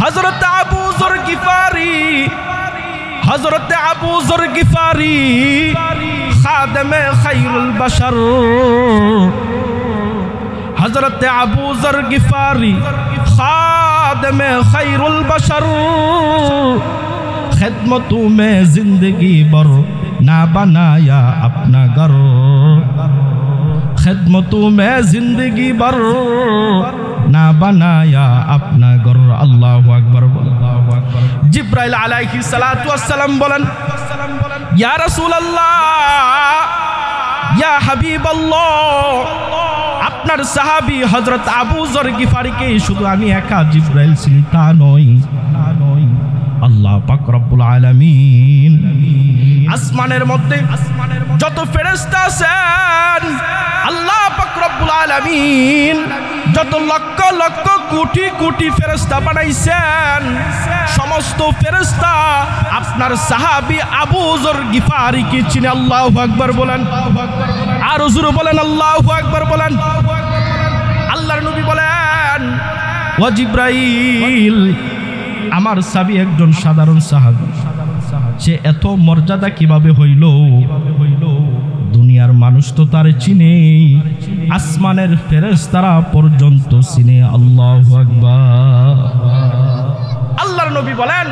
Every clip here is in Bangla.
হযরত আবু যর গিফারি, হযরত আবু যর গিফারি খাদেমে খায়রুল বাশার, হযরত আবু যর গিফারি खादमे खैरुल बशर, खिदमतों में जिंदगी भर ना बनाया अपना घर, खिदमतों में जिंदगी भर ना बनाया अपना घर। अल्लाहु अकबर। जिब्राइल अलैहिस्सलातु वस्सलाम बोलन, या रसूल अल्लाह, या हबीब अल्लाह, আপনার সাহাবী হযরত আবু যর গিফারিকে শুধু আমি একা জিবরাইল ছিলেন তা নয়, আল্লাহ পাক রব্বুল আলামিন আসমানের মধ্যে যত ফেরেশতা আছেন, আল্লাহ পাক রব্বুল আলামিন যত লক্ষ লক্ষ কোটি কোটি ফেরেশতা বানাইছেন, সমস্ত ফেরেশতা আপনার সাহাবী আবু যর গিফারিকে চিনে। আল্লাহু আকবার বলেন, আর হুজুর বলেন আল্লাহু আকবার বলেন। আল্লাহর নবী বলেন, ও জিবরাইল, আমার সাহাবী একজন সাধারণ সাহাবী, সে এত মর্যাদা কিভাবে হইল? দুনিয়ার মানুষ তো তার চিনে, আসমানের ফেরেশতারা পর্যন্ত চিনে। আল্লাহু আকবার। আল্লাহর নবী বলেন,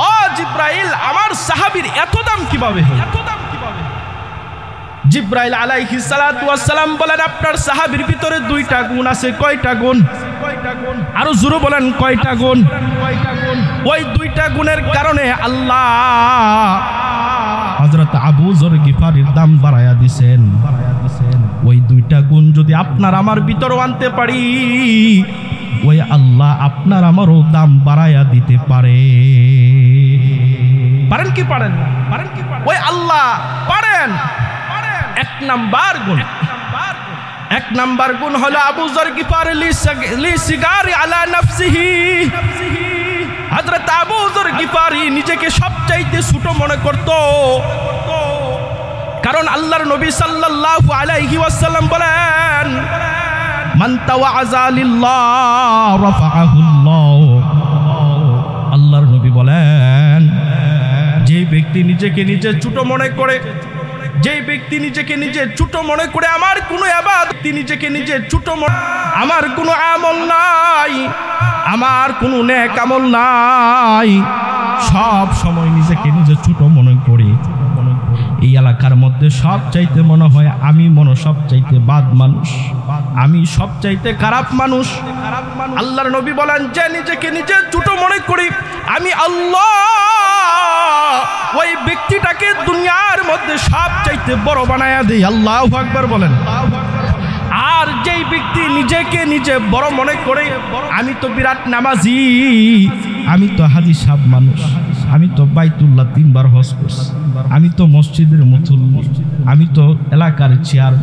ও জিবরাইল, আমার সাহাবীর এত দাম কিভাবে হলো? জিবরাইল আলাইহিসসালাতু ওয়াসসালাম বলেন, আপনার সাহাবীর ভিতরে দুইটা গুণ আছে। কয়টা গুণ? আরো জোরে বলেন, কয়টা গুণ? ওই দুইটা গুণের কারণে আল্লাহ হযরত আবু যর গিফারির দাম বাড়ায়া দিবেন। ওই দুইটা গুণ যদি আপনার আমার ভিতরে আনতে পারি, ওই আল্লাহ আপনার আমারও দাম বাড়ায়া দিতে পারে। পারেন কি পারেন? পারেন কি? ওই আল্লাহ পারেন। এক নাম্বার গুণ হলো আবু যর গিফারি লি সিগারি আলা নাফসিহি, হযরত আবু যর গিফারি নিজেকে সবচাইতে ছোট মনে করত, কারণ আল্লাহর নবী সাল্লাল্লাহু আলাইহি ওয়াসাল্লাম বলেন, মান তাওয়াযা লিল্লাহ রাফাআহুল্লাহ। আল্লাহর নবী বলেন, যে ব্যক্তি নিজেকে নিজে ছোট মনে করে, যে ব্যক্তি নিজেকে নিজে ছোট মনে করে আমার কোনো ইবাদত, নিজেকে নিজে ছোট মনে, আমার কোনো আমল নাই, আমার কোনো নেক আমল নাই, সব সময় নিজেকে নিজে ছোট মনে করে, এই এলাকার মধ্যে সব চাইতে মনে হয় আমি সব চাইতে বাদ মানুষ, আমি সব চাইতে খারাপ মানুষ। আল্লাহর নবী বলেন, যে নিজেকে নিজে ছোট মনে করি আমি আল্লাহ ওই ব্যক্তিটাকে দুনিয়ার মধ্যে সব চাইতে বড় বানায়া দেই। আল্লাহু আকবার বলেন। আর যেই ব্যক্তি নিজেকে নিজে বড় মনে করে আমি তো বিরাট নামাজি, আমি তো হাজি সাহেব মানুষ, আমি তো বাইতুল্লাহ 3 বার হজ করছি, আমি তো মসজিদের মুসল্লি, আমি তো এলাকার চেয়ার,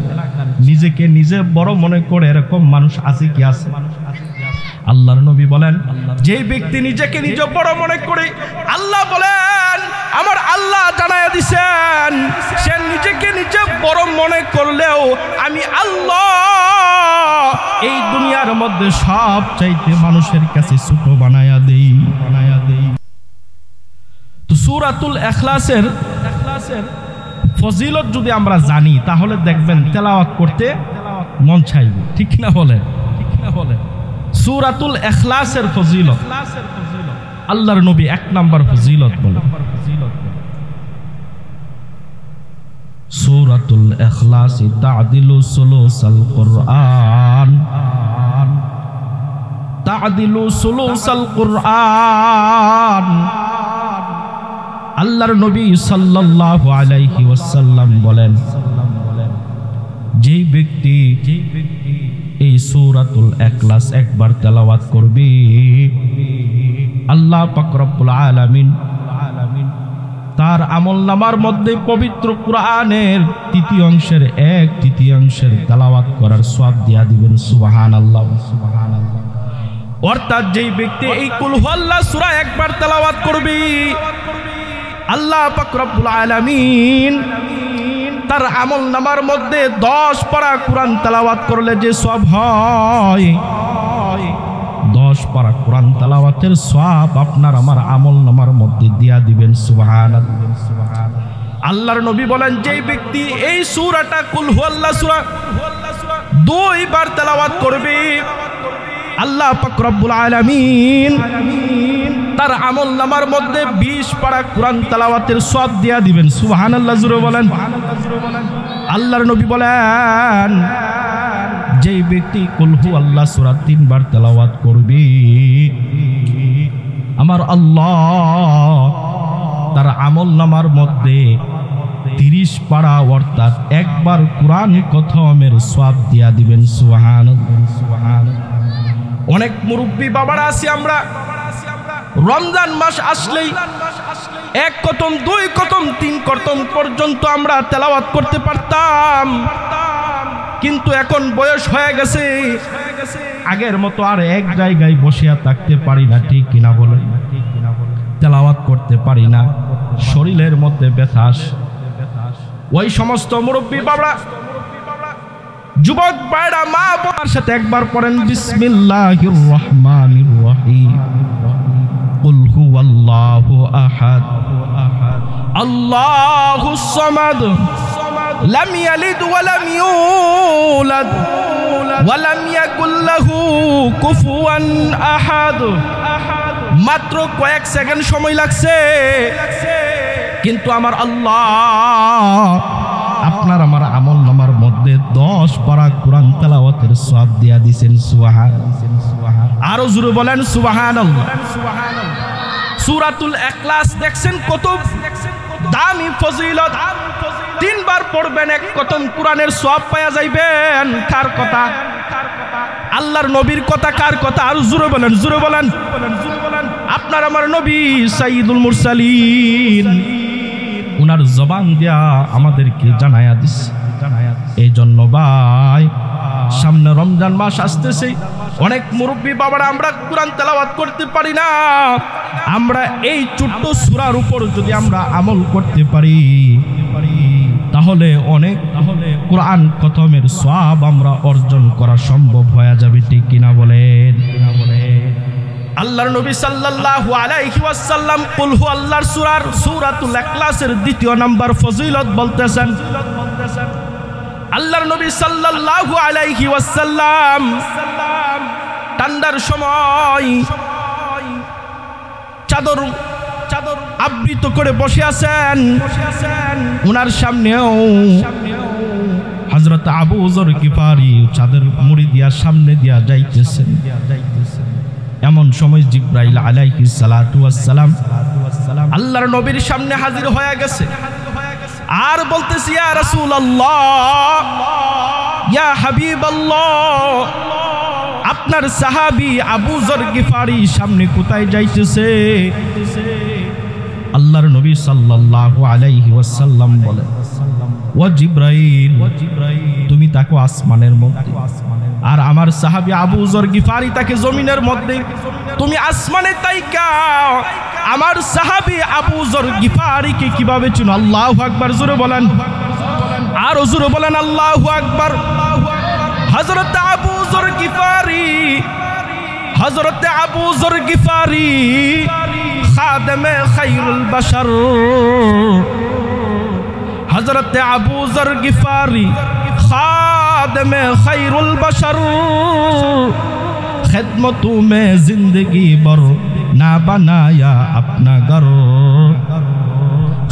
নিজেকে নিজে বড় মনে করে এরকম মানুষ আছে কি? আছে। আল্লাহর নবী বলেন, যে ব্যক্তি নিজেকে নিজে বড় মনে করে, আল্লাহ বলেন আমার আল্লাহ জানায়া দিছেন, সে নিজেকে নিজে বড় মনে করলেও আমি আল্লাহ এই দুনিয়ার মধ্যে সব চাইতে মানুষের কাছে ছোট বানায়া দেই। তো সূরাতুল ইখলাসের ফজিলত যদি আমরা জানি, তাহলে দেখবেন তেলাওয়াত করতে মন চাইবে। ঠিক না বলেন? সূরাতুল ইখলাসের ফজিলত আল্লাহর নবী 1 নাম্বার ফজিলত বলেন, সূরাতুল ইখলাস তা'দিলু সুলুসাল কুরআন, তা'দিলু সুলুসাল কুরআন। আল্লাহর নবী সাল্লাল্লাহু আলাইহি ওয়াসাল্লাম বলেন, যেই ব্যক্তি এই সূরাতুল ইখলাস একবার তেলাওয়াত করবে, আল্লাহ পাক রব্বুল আলামিন তার আমলনামার মধ্যে পবিত্র কুরআনের 3য় অংশের 1/3 তেলাওয়াত করার সওয়াব দিয়া দিবেন। সুবহানাল্লাহ, সুবহানাল্লাহ। অর্থাৎ যেই ব্যক্তি এই কুল হুয়াল্লাহ সূরা একবার তেলাওয়াত করবে, আল্লাহ পাক রব্বুল আলামিন তার আমলনামার মধ্যে 10 পারা কুরআন তেলাওয়াত করলে যে সওয়াব হয়, 10 10 পারা কোরআন তেলাওয়াতের সওয়াব আপনার আমার আমলনামার মধ্যে দিয়া দিবেন। সুবহানাল্লাহ। আল্লাহর নবী বলেন, যেই ব্যক্তি এই সূরাটা কুল হুয়াল্লাহ সূরা 2 বার তেলাওয়াত করবে, আল্লাহ পাক রব্বুল আলামিন তার আমলনামার মধ্যে 20 পারা কোরআন তেলাওয়াতের সওয়াব দিয়া দিবেন। সুবহানাল্লাহ জোরে বলেন। আল্লাহর নবী বলেন, যেই ব্যক্তি কুল হুয়াল্লাহ সূরা 3 বার তেলাওয়াত করবে, আমার আল্লাহ তার আমলনামার মধ্যে 30 পারা অর্থাৎ একবার কোরআন খতমের সওয়াব দিয়া দিবেন। সুবহানাল্লাহ। অনেক মুরব্বী বাবারা আছি আমরা, রমজান মাস আসলেই 1 খতম 2 খতম 3 খতম পর্যন্ত আমরা তেলাওয়াত করতে পারতাম, কিন্তু এখন বয়স হয়ে গেছে, আগের মতো আর এক জায়গায় বসিয়া থাকতে পারি না। ঠিক কিনা বলেন? তেলাওয়াত করতে পারি না, শরীরের মধ্যে ব্যথা আসে। ওই সমস্ত মুরব্বী বাবা, যুবক ভাইরা, মা বোনের সাথে একবার পড়েন বিসমিল্লাহির রহমানির রহিম। কুল হুয়াল্লাহু আহাদ আল্লাহুস সামাদ লাম ইয়ালিদ ওয়া লাম ইউলাদ ওয়া লাম ইয়াকুল লাহু কুফুয়ান আহাদ। মাত্র কয়েক সেকেন্ড সময় লাগছে, কিন্তু আমার আল্লাহ আপনার আমার আমলনামার মধ্যে 10 পারা কোরআন তেলাওয়াতের সওয়াব দিয়া দিবেন। সুবহানাল্লাহ। আরো জোরে বলেন সুবহানাল্লাহ। সূরাতুল ইখলাস দেখছেন কত দামি ফজিলত, 3 বার পড়বেন 1 খতম কোরআনের সওয়াব পাওয়া যাইবেন। কার কথা? আল্লাহর নবীর কথা। কার কথা? আর জোরে বলেন, জোরে বলেন। আপনার আমার নবী সাইয়্যিদুল মুরসালিন, উনার জবান দিয়া আমাদেরকে জানায়া দিছে। এই জন্য ভাই, সামনে রমজান মাস আসতেছে, অনেক মুরব্বী বাবারা আমরা কোরআন তেলাওয়াত করতে পারি না। আমরা এই ছোট্ট সূরার উপর যদি আমরা আমল করতে পারি, তাহলে অনেক কোরআন খতমের সওয়াব আমরা অর্জন করা সম্ভব হয়ে যাবে। ঠিক কিনা বলেন? আল্লাহর নবী সাল্লাল্লাহু আলাইহি ওয়াসাল্লাম কুল হুয়াল্লাহর সূরাতুল ইখলাসের 2 নম্বর ফজিলত বলতেছেন। আল্লাহর নবী সাল্লাল্লাহু আলাইহি ওয়াসাল্লাম ঠান্ডার সময় চাদর আবৃত করে বসে আছেন। ওনার সামনেও হযরত আবু যর গিফারি চাদর মুড়ি দিয়া সামনে দিয়া যাইতেছেন। এমন সময় জিবরাইল আলাইহিস সালাতু ওয়াস সালাম আল্লাহর নবীর সামনে হাজির হয়ে গেছে, আর বলতেছে, ইয়া রাসূলুল্লাহ, ইয়া হাবিবাল্লাহ, আপনার সাহাবী আবু যর গিফারি সামনে কোথায় যাইতেছে? আল্লাহর নবী সাল্লাল্লাহু আলাইহি ওয়াসাল্লাম বলেন, ও জিবরাইল, তুমি তাকে আসমানের মধ্যে, আর আমার সাহাবী আবু যর গিফারি তাকে জমিনের মধ্যে। তুমি আসমানে তাইকা আমার সাহাবী আবু যর গিফারিকে কিভাবে চিনো? আল্লাহু আকবার। জোরে বলেন, আর জোরে বলেন আল্লাহু আকবার। হযরত আবু যর গিফারি খাদেমে খায়রুল বাশার। হযরত আবু যর গিফারি खादमे खैरुल बशर, खिदमतों में जिंदगी भर ना बनाया अपना घर,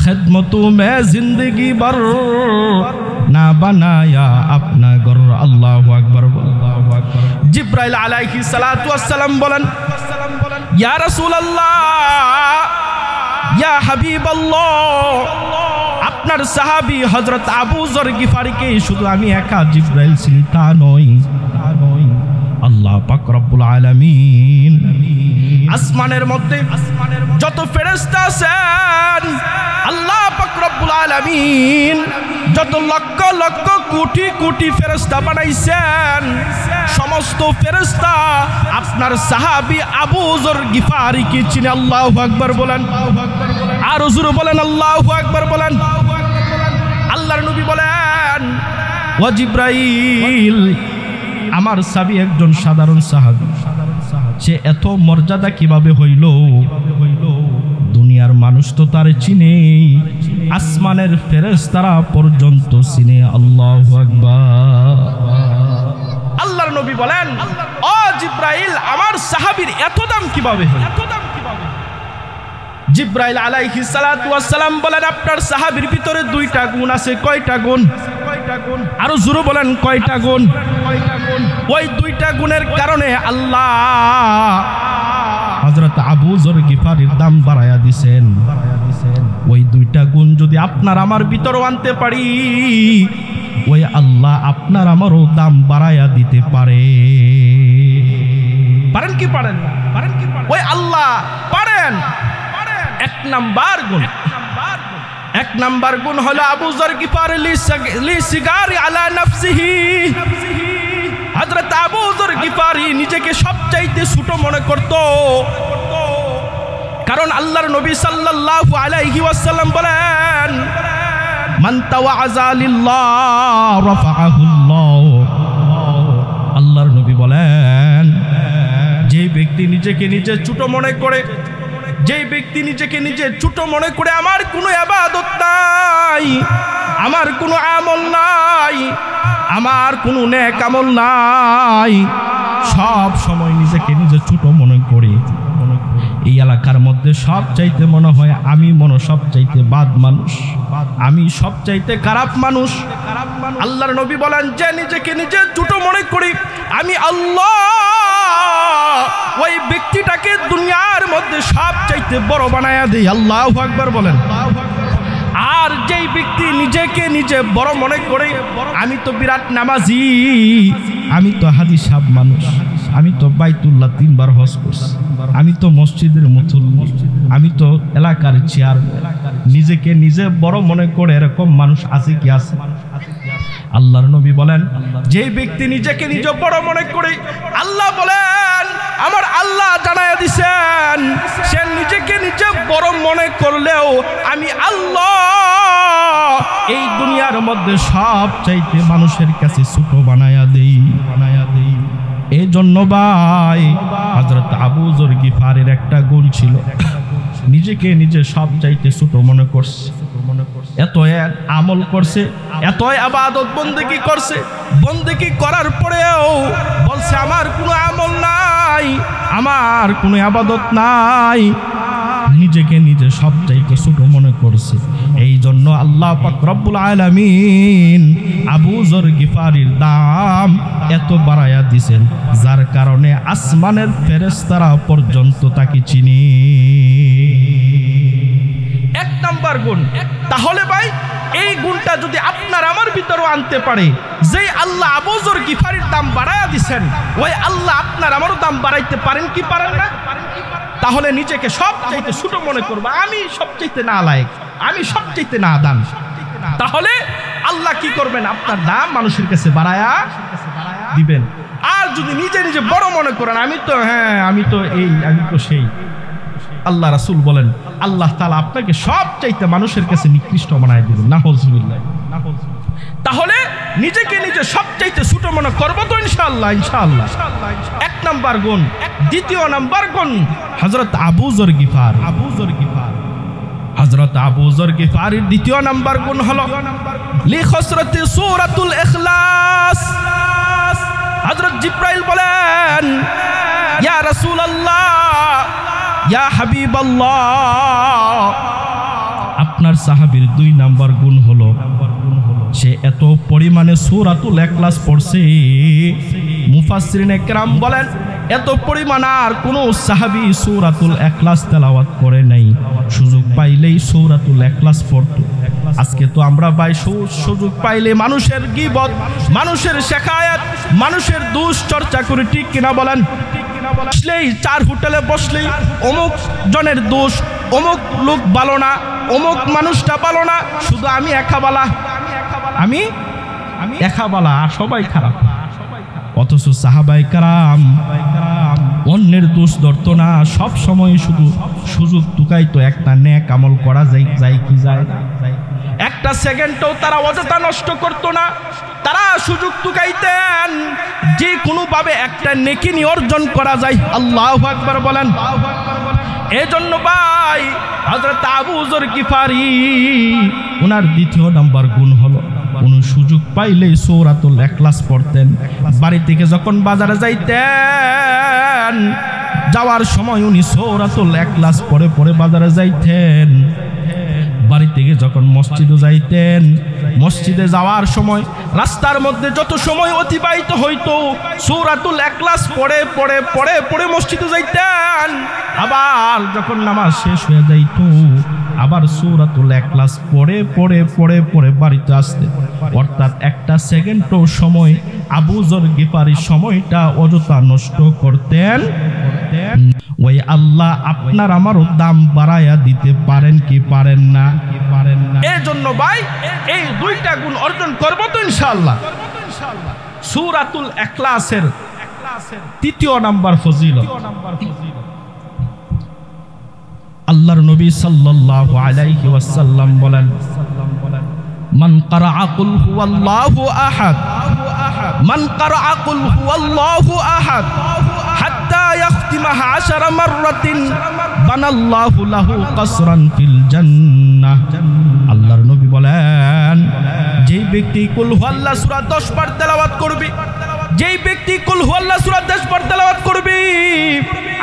खिदमतों में जिंदगी भर ना बनाया अपना घर। अल्लाहु अकबर। जिब्राइल अलैहि सलातु वस्सलाम बोलन, या रसूलल्लाह, या हबीबल्लाह, আপনার সাহাবী হযরত আবু যর গিফারিকে শুধু আমি একা জিবরাইল ছিলেন তা নয়, আল্লাহ পাক রব্বুল আলামিন আসমানের মধ্যে যত ফেরেশতা আছেন, আল্লাহ পাক রব্বুল আলামিন যত লক্ষ লক্ষ কোটি কোটি ফেরেশতা বানাইছেন, সমস্ত ফেরেশতা আপনার সাহাবী আবু যর গিফারিকে চিনে। আল্লাহু আকবার বলেন, আর জোরে বলেন আল্লাহু আকবার বলেন। আল্লাহর নবী বলেন, ও জিবরাইল, আমার সাহাবী একজন সাধারণ সাহাবী, সে এত মর্যাদা কিভাবে হইল? দুনিয়ার মানুষ তো তার চিনে, আসমানের ফেরেশতারা পর্যন্ত চিনে। আল্লাহু আকবার। আল্লাহর নবী বলেন, ও জিব্রাইল, আমার সাহাবীর এত দাম কিভাবে হলো? জিব্রাইল আলাইহিস সালাতু ওয়াস সালাম বলেন, আপনার সাহাবীর ভিতরে দুইটা গুণ আছে। কয়টা গুণ? আরো জোরে বলেন, কয়টা গুণ? ওই দুইটা গুণের কারণে আল্লাহ হযরত আবু যর গিফারির দাম বাড়ায়া দিবেন। ওই দুইটা গুণ যদি আপনার আমার ভিতরে আনতে পারি, ওই আল্লাহ আপনার আমারও দাম বাড়ায়া দিতে পারে। পারেন কি পারেন না? ওই আল্লাহ পারেন। এক নাম্বার গুণ হলো আবু যর গিফারি লি সিগারি আলা নাফসিহি। হযরত আবু যর গিফারি নিজেকে সবচাইতে ছোট মনে করত, কারণ আল্লাহর নবী সাল্লাল্লাহু আলাইহি ওয়াসাল্লাম বলেন, মান তাওয়াযা লিল্লাহ রাফাআহুল্লাহ। আল্লাহর নবী বলেন, যে ব্যক্তি নিজেকে নিজে ছোট মনে করে, যে ব্যক্তি নিজেকে নিজে ছোট মনে করে, আমার কোনো ইবাদত নাই, আমার কোনো আমল নাই, আমার কোনো নেক আমল নাই, সব সময় নিজেকে নিজে ছোট মনে করে, এই এলাকার মধ্যে সব চাইতে মনে হয় আমি সব চাইতে বাদ মানুষ, আমি সব চাইতে খারাপ মানুষ। আল্লাহর নবী বলেন, যে নিজেকে নিজে ছোট মনে করি, আমি আল্লাহ ওই ব্যক্তিটাকে দুনিয়ার মধ্যে সব চাইতে বড় বানায়া দেই। আল্লাহু আকবার বলেন। আর যেই ব্যক্তি নিজেকে নিজে বড় মনে করে, আমি তো বিরাট নামাজি, আমি তো হাদিস সাহেব মানুষ, আমি তো বাইতুল্লাহ 3 বার হজ করছি, আমি তো মসজিদের মুসল্লি, আমি তো এলাকার চেয়ার, নিজেকে নিজে বড় মনে করে এরকম মানুষ আছে কি? আছে। আল্লাহর নবী বলেন, যে ব্যক্তি নিজেকে নিজে বড় মনে করে, আল্লাহ বলেন, আমার আল্লাহ জানায়া দিছেন, সে নিজেকে নিজে বড় মনে করলেও আমি আল্লাহ এই দুনিয়ার মধ্যে সব চাইতে মানুষের কাছে ছোট বানায়া দেই। এই জন্য ভাই, হযরত আবু যর গিফারির একটা গুণ ছিল, নিজেকে নিজে সব চাইতে ছোট মনে করছে। এত আমল করছে, এত ইবাদত বন্দেগী করছে, বন্দেগী করার পরেও বলছে আমার কোনো আমল নাই, আমার কোনো ইবাদত নাই, নিজেকে নিজে সব চাইতে ছোট মনে করছে। এই জন্য আল্লাহ পাক রব্বুল আলামিন আবু যর গিফারির দাম এত বাড়ায়া দিয়েছেন, যার কারণে আসমানের ফেরেশতারা পর্যন্ত তাকে চিনে। এক নাম্বার গুণ। তাহলে ভাই, এই গুণটা যদি আপনার আমার ভিতরেও আনতে পারে, যে আল্লাহ আবু যর গিফারির দাম বাড়ায়া দিয়েছেন, ওই আল্লাহ আপনার আমারও দাম বাড়াইতে পারেন কি পারেন না? তাহলে নিজেকে সবচাইতে ছোট মনে করবা, আমি সবচাইতে না লায়েক, আমি সবচাইতে না দাম। তাহলে আল্লাহ কি করবেন? আপনার দাম মানুষের কাছে বাড়ায়া দিবেন। আর যদি নিজে নিজে বড় মনে করেন, আমি তো আমি তো এই, আমি তো সেই, আল্লাহ রাসূল বলেন, আল্লাহ তাআলা আপনাকে সবচাইতে মানুষের কাছে নিকৃষ্ট বানায় দিবেন। নাউযুবিল্লাহ। তাহলে নিজেকে নিজে সবচাইতে ছোট মনে করবো তো ইনশাআল্লাহ। ইনশাআল্লাহ এক নাম্বার গুণ। দ্বিতীয় নাম্বার গুণ, হযরত আবু যর গিফারি। হযরত আবু যর গিফারির দ্বিতীয় নাম্বার গুণ হলো লি খসরতি সূরাতুল ইখলাস। হযরত জিব্রাইল বলেন, ইয়া রাসূলুল্লাহ, ইয়া হাবিবাল্লাহ, আপনার সাহাবীর 2 নাম্বার গুণ হলো সে এত পরিমাণে সূরাতুল ইখলাস পড়ছে, মুফাসসিরিনে কেরাম বলেন এত পরিমাণ আর কোনো সাহাবী সূরাতুল ইখলাস তেলাওয়াত করে নাই, সুযোগ পাইলেই সূরাতুল ইখলাস পড়তো। আজকে তো আমরা ভাই সুযোগ পাইলে মানুষের গীবত, মানুষের শিকায়াত, মানুষের দোষ চর্চা করে, ঠিক কিনা বলেন? বসলেই 4 হোটেলে বসলেই অমুক জনের দোষ, অমুক লোক ভালো না, অমুক মানুষটা ভালো না, শুধু আমি একাবালা, আমি একাবালা, আর সবাই খারাপ। অথচ সাহাবায়ে কেরাম অন্যের দোষ ধরতো না, সব সময় শুধু সুযোগ টুকাইতো একটা নেক আমল করা যায় কি যায় না, একটা একটা সেকেন্ডও তারা অযথা নষ্ট করত না। তারা সুযোগ টুকাইতেন যে কোনোভাবে একটা নেকি অর্জন করা যায়। আল্লাহু আকবার বলেন। এজন্য ভাই হযরত আবু যর গিফারি ওনার দ্বিতীয় নাম্বার গুণ হলো উনি সুযোগ পাইলেই সূরাতুল ইখলাস পড়তেন। বাড়ি থেকে যখন বাজারে যাইতেন যাওয়ার সময় উনি সূরাতুল ইখলাস পড়ে পড়ে বাজারে যাইতেন। বাড়ি থেকে যখন মসজিদে যাইতেন মসজিদে যাওয়ার সময় রাস্তার মধ্যে যত সময় অতিবাহিত হইতো সূরাতুল ইখলাস পড়ে পড়ে পড়ে পড়ে মসজিদে যাইতেন। আবার যখন নামাজ শেষ হয়ে যাইতো আবার সূরাতুল ইখলাস পড়ে পড়ে পড়ে পড়ে বাড়িতে আসতেন। অর্থাৎ একটা সেকেন্ডও সময় আবু যর গিফারি সময়টা অযথা নষ্ট করতেন। ওই আল্লাহ আপনার আমারও দাম বাড়ায়া দিতে পারেন কি পারেন না? এই জন্য ভাই এই দুইটা গুণ অর্জন করব তো ইনশাআল্লাহ। সূরাতুল ইখলাসের তৃতীয় নাম্বার ফজিলত আল্লাহর নবী সাল্লাল্লাহু আলাইহি ওয়াসাল্লাম বলেন, মান ক্বারাআ কুল হুয়াল্লাহু আহাদ, মান ক্বারাআ কুল হুয়াল্লাহু আহাদ হাত্তা ইয়াখতিমাহা 10 মাররাতিন বানাল্লাহু লাহু কাসরান ফিল জান্নাহ। আল্লাহর নবী বলেন, যেই ব্যক্তি কুল হুয়াল্লাহু সূরা 10 বার তেলাওয়াত করবে, যেই ব্যক্তি কুল হুয়াল্লাহু সূরা 10 বার তেলাওয়াত করবে,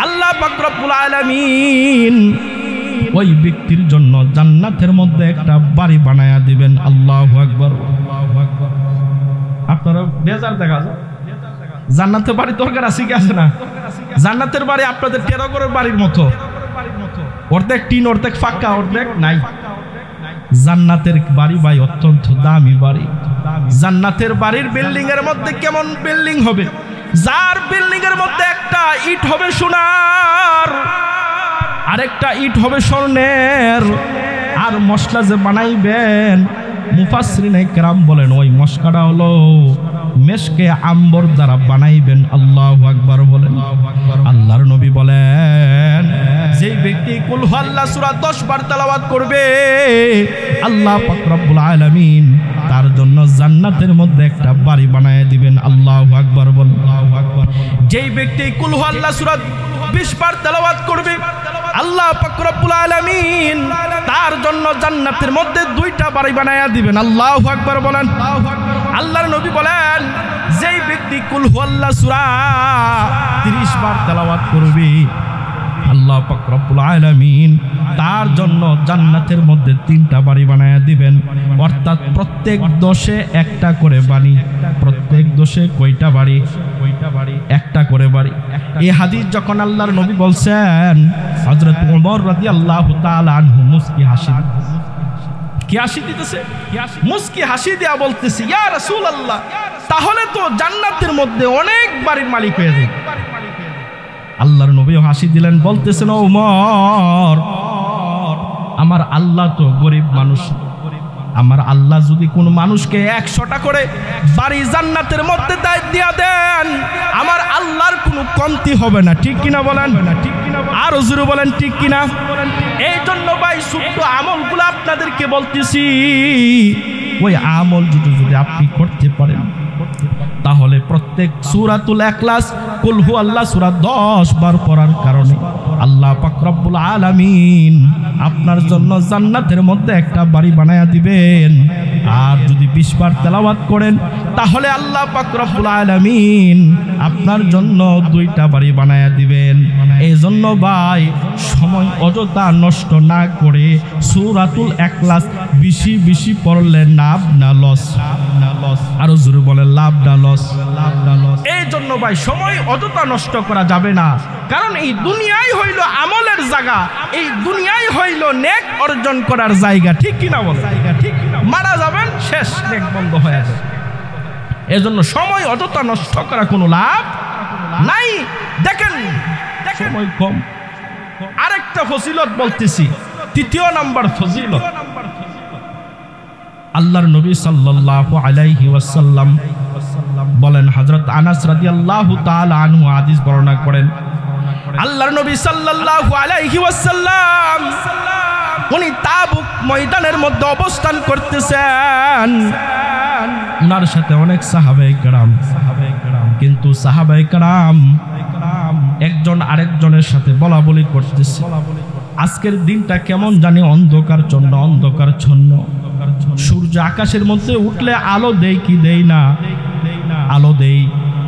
আল্লাহ পাক রব্বুল আলামিন ওই ব্যক্তির জন্য জান্নাতের মধ্যে একটা বাড়ি বানায়া দিবেন। আল্লাহু আকবার। আপনারা বেজার দেখা যায় জান্নাতের বাড়ি দরকার আছে কি আছে না? জান্নাতের বাড়ি আপনাদের টেরাকোরের বাড়ির মতো, অর্ধেক টিন অর্ধেক ফাঁকা অর্ধেক নাই। জান্নাতের বাড়ি ভাই অত্যন্ত দামি বাড়ি। জান্নাতের বাড়ির বিল্ডিং এর মধ্যে কেমন বিল্ডিং হবে? যার বিল্ডিং এর মধ্যে একটা ইট হবে সোনার, আরেকটা ইট হবে স্বর্ণের। আর মশলা যে বানাইবেন মুফাসসিরিনে কেরাম বলেন ওই মশলাটা হলো মেশকে আম্বর দ্বারা বানাইবেন। আল্লাহু আকবার বলেন। আল্লাহর নবী বলেন, যেই ব্যক্তি কুল হুয়াল্লাহু সূরা 10 বার তেলাওয়াত করবে আল্লাহ পাক রব্বুল আলামিন তার জন্য জান্নাতের মধ্যে একটা বাড়ি বানায় দিবেন। আল্লাহু আকবার বলেন। যেই ব্যক্তি কুল হুয়াল্লাহু সূরা 20 বার তেলাওয়াত করবে আল্লাহ পাক রব্বুল আলামিন তার জন্য জান্নাতের মধ্যে 2টা বাড়ি বানায়া দিবেন। আল্লাহু আকবার বলেন। আল্লাহর নবী বলেন, যেই ব্যক্তি কুল হুয়াল্লাহু সূরা 30 বার তেলাওয়াত করবে আল্লাহ পাক রব্বুল আলামিন তার জন্য জান্নাতের মধ্যে 3টা বাড়ি বানায়া দিবেন। অর্থাৎ প্রত্যেক দোষে একটা করে বাড়ি। প্রত্যেক দোষে কয়টা বাড়ি? একটা করে বাড়ি। এই হাদিস যখন আল্লাহর নবী বলছেন হযরত ওমর রাদিয়াল্লাহু তাআলা আনহু মুস্কি হাসি কি হাসি দিতেছে, মুস্কি হাসি দিয়া বলতেছে, ইয়া রাসূলুল্লাহ, তাহলে তো জান্নাতের মধ্যে অনেক বাড়ির মালিক হয়ে যায়। আল্লাহর নবী হাসি দিলেন, বলতেছেন, ওমর, আমার আল্লাহ তো গরিব মানুষ। আমার আল্লাহ যদি কোন মানুষকে 100টা করে বাড়ি জান্নাতের মধ্যে দিয়া দেন আমার আল্লাহর কোনো কমতি হবে না। ঠিক কিনা বলেন? আর জোরে বলেন ঠিক কিনা? এই জন্য ভাই ছোট্ট আমলগুলো আপনাদেরকে বলতেছি, ওই আমল যদি আপনি করতে পারেন তাহলে প্রত্যেক সূরাতুল ইখলাস কুল হুয়াল্লাহু সূরা 10 বার পড়ার কারণে আল্লাহ পাক রব্বুল আলামিন আপনার জন্য জান্নাতের মধ্যে একটা বাড়ি বানায়া দিবেন। আর যদি 20 বার তেলাওয়াত করেন তাহলে আল্লাহ পাক রব্বুল আলামিন আপনার জন্য 2টা বাড়ি বানায়া দিবেন। এই জন্য ভাই সময় অযথা নষ্ট না করে সূরাতুল ইখলাস বেশি বেশি পড়লে লাভ না লস? আরো জোরে বলেন, লাভ না লস? এই জন্য ভাই সময় অযথা নষ্ট করা যাবে না। কারণ এই দুনিয়াই হইল আমলের জায়গা, এই দুনিয়াই হইল নেক অর্জন করার জায়গা। ঠিক কিনা বলে? মারা যাবেন, শেষ, নেক বন্ধ হয়ে যাবে। এজন্য সময় অযথা নষ্ট করা কোনো লাভ নাই। দেখেন সময় কম। আরেকটা ফজিলত বলতেছি, 3য় নাম্বার ফজিলত আল্লাহর নবী সাল্লাল্লাহু আলাইহি ওয়াসাল্লাম বলেন, হযরত আনাস রাদিয়াল্লাহু তাআলা আনহু হাদিস বর্ণনা করেন, আল্লাহর নবী সাল্লাল্লাহু আলাইহি ওয়াসাল্লাম উনি তাবুক ময়দানের মধ্যে অবস্থান করতেছেন। উনার সাথে অনেক সাহাবায়ে কেরাম, কিন্তু সাহাবায়ে কেরাম একজন আরেকজনের সাথে বলা বলি করতেছে, আজকের দিনটা কেমন জানি অন্ধকারচ্ছন্ন অন্ধকারচ্ছন্ন। সূর্য আকাশের মধ্যে উঠলে আলো দেয় কি দেয় না? আলো দেয়,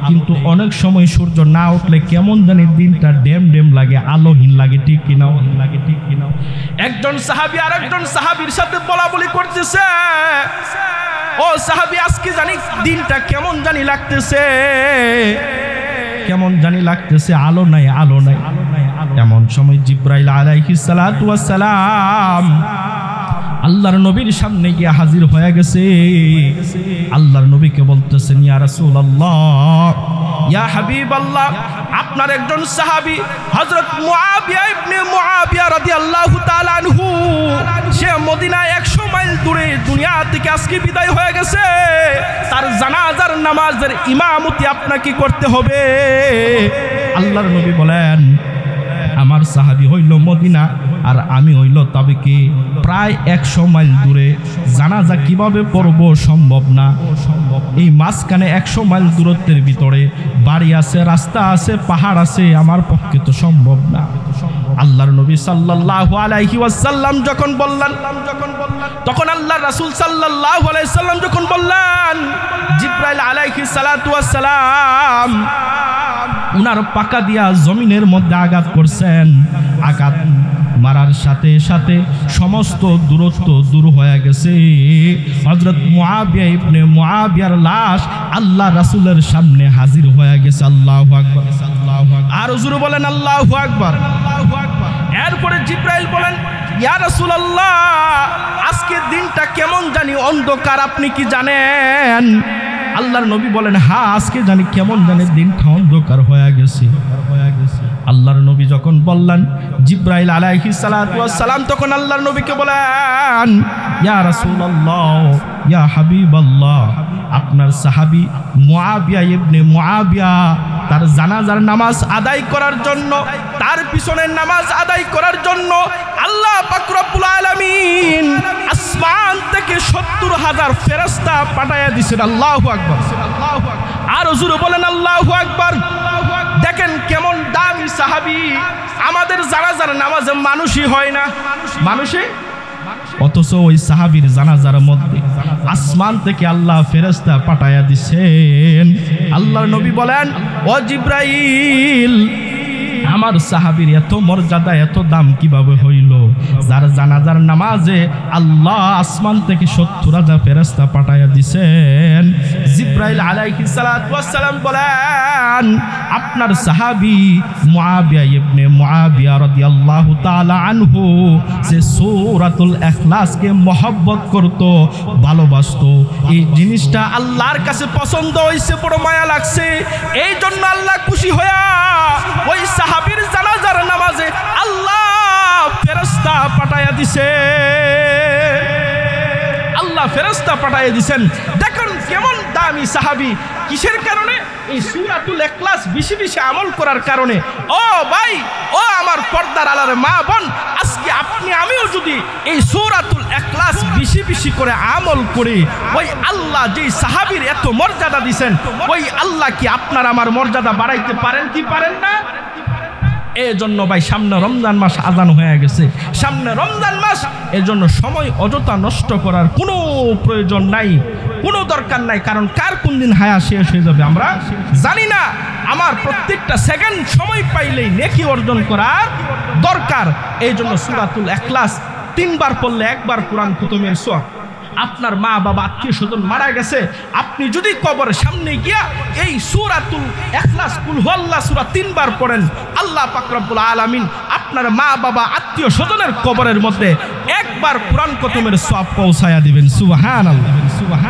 কিন্তু অনেক সময় সূর্য না উঠলে কেমন জানি দিনটা ড্যাম ড্যাম লাগে, আলোহীন লাগে, ঠিক কিনা? একজন সাহাবী আরেকজন সাহাবীর সাথে বলা বলি করতেছে, ও সাহাবী আজকে জানি দিনটা কেমন জানি লাগতেছে, কেমন জানি লাগতেছে, আলো নাই আলো নাই। এমন সময় জিব্রাইল আলাইহিস সালাতু ওয়াস সালাম আল্লাহর নবীর সামনে গিয়ে হাজির হয়ে গেছে। আল্লাহর নবীকে বলতেছেন, ইয়া রাসূলুল্লাহ, ইয়া হাবিবাল্লাহ, আপনার একজন সাহাবী হযরত মুআবিয়া ইবনে মুআবিয়া রাদিয়াল্লাহু তাআলা আনহু, সে মদিনায় 100 মাইল দূরে দুনিয়া থেকে আজকে বিদায় হয়ে গেছে। তার জানাজার নামাজের ইমামতি আপনাকে করতে হবে। আল্লাহর নবী বলেন, আমার সাহাবী হইল মদিনা আর আমি হইল তাবুকে, প্রায় 100 মাইল দূরে, জানাজা কিভাবে পড়ব? সম্ভব না। এই মাঝখানে 100 মাইল দূরত্বের ভিতরে বাড়ি আছে, রাস্তা আছে, পাহাড় আছে, আমার পক্ষে তো সম্ভব না। আল্লাহর নবী সাল্লাল্লাহু আলাইহি ওয়াসাল্লাম যখন বললেন, তখন আল্লাহর রাসূল সাল্লাল্লাহু আলাইহি ওয়াসাল্লাম যখন বললেন, জিব্রাইল আলাইহিস সালাতু ওয়াস সালাম উনার পাকা দিয়া জমিনের মধ্যে আঘাত করছেন। আঘাত মারার সাথে সাথে সমস্ত দূরত্ব দূর হয়ে গেছে। হযরত মুআবিয়া ইবনে মুআবিয়ার লাশ আল্লাহ রাসূলের সামনে হাজির হয়ে গেছে। আল্লাহু আকবার, আর হুজুর বলেন আল্লাহু আকবার। এরপরে জিব্রাইল বলেন, ইয়া রাসূলুল্লাহ, আজকের দিনটা কেমন জানি অন্ধকার, আপনি কি জানেন? আল্লাহর নবী বলেন, হ্যাঁ আজকে জানি কেমন জানি দিনটা অন্ধকার হয়ে গেছে। আল্লাহর নবী যখন বললেন, জিব্রাইল আলাইহিস সালাতু ওয়াস সালাম তখন আল্লাহর নবীকে বলেন, ইয়া রাসূলুল্লাহ, ইয়া হাবিবাল্লাহ, আপনার সাহাবী মুআবিয়া ইবনে মুআবিয়া তার জানাজার নামাজ আদায় করার জন্য, তার পিছনের নামাজ আদায় করার জন্য আল্লাহ পাক রব্বুল আলামিন আসমান থেকে 70,000 ফেরেশতা পাঠায়া দিয়েছেন। আল্লাহু আকবার, আর হুজুর বলেন আল্লাহু আকবার। দেখেন কেমন দামি সাহাবী, আমাদের জানাজার নামাজে মানুষই হয় না, মানুষে, অথচ ওই সাহাবীর জানাজার মধ্যে আসমান থেকে আল্লাহ ফেরেশতা পাঠায়া দিয়েছেন। আল্লাহর নবী বলেন, ও জিব্রাইল, আমার সাহাবীর এত মর্যাদা এত দাম কিভাবে হইল? যার জানাজার নামাজে আল্লাহ আসমান থেকে 70,000 ফেরেশতা পাঠায়া দিয়েছেন। জিব্রাইল আলাইহিস সালাতু ওয়াস সালাম বলেন, আপনার সাহাবী মুআবিয়া ইবনে মুআবিয়া রাদিয়াল্লাহু তাআলা আনহু যে সূরাতুল ইখলাসকে মহব্বত করত, ভালোবাসতো, এই জিনিসটা আল্লাহর কাছে পছন্দ হইছে, বড় মায়া লাগছে। এই জন্য আল্লাহ খুশি হইয়া ওই সাহাবীর জানাজার নামাজে আল্লাহ ফেরেশতা পাঠায়া দিছে, আল্লাহ ফেরেশতা পাঠায়া দিছেন। দেখুন কেমন দামি সাহাবী, কিসের কারণে? এই সূরাতুল ইখলাস বেশি বেশি আমল করার কারণে। ও ভাই, ও আমার পর্দার আলার মা বোন, আজকে আপনি আমিও যদি এই সূরাতুল ইখলাস বেশি বেশি করে আমল করি, ওই আল্লাহ যেই সাহাবীর এত মর্যাদা দিবেন, ওই আল্লাহ কি আপনার আমার মর্যাদা বাড়াইতে পারেন কি পারেন না? এই জন্য ভাই সামনে রমজান মাস আজান হয়ে গেছে, সামনে রমজান মাস, এর জন্য সময় অযথা নষ্ট করার কোনো প্রয়োজন নাই, কোনো দরকার নাই। কারণ কার কোন দিন হায়া শেষ হয়ে যাবে আমরা জানি না। আমার প্রত্যেকটা সেকেন্ড সময় পাইলেই নেকি অর্জন করার দরকার। এই জন্য সূরাতুল ইখলাস 3 বার পড়লে 1 বার কোরআন খতমের সওয়াব। আপনার মা বাবা আত্মীয় স্বজন মারা গেছে, আপনি যদি কবরের সামনে গিয়া এই সূরাতুল ইখলাস কুল হুয়াল্লাহ সূরা 3 বার পড়েন, আল্লাহ পাক রব্বুল আলামিন আপনার মা বাবা আত্মীয় স্বজনের কবরের মধ্যে 1 বার কোরআন খতমের সওয়াব পৌঁছায়া দিবেন। সুবহানাল্লাহ।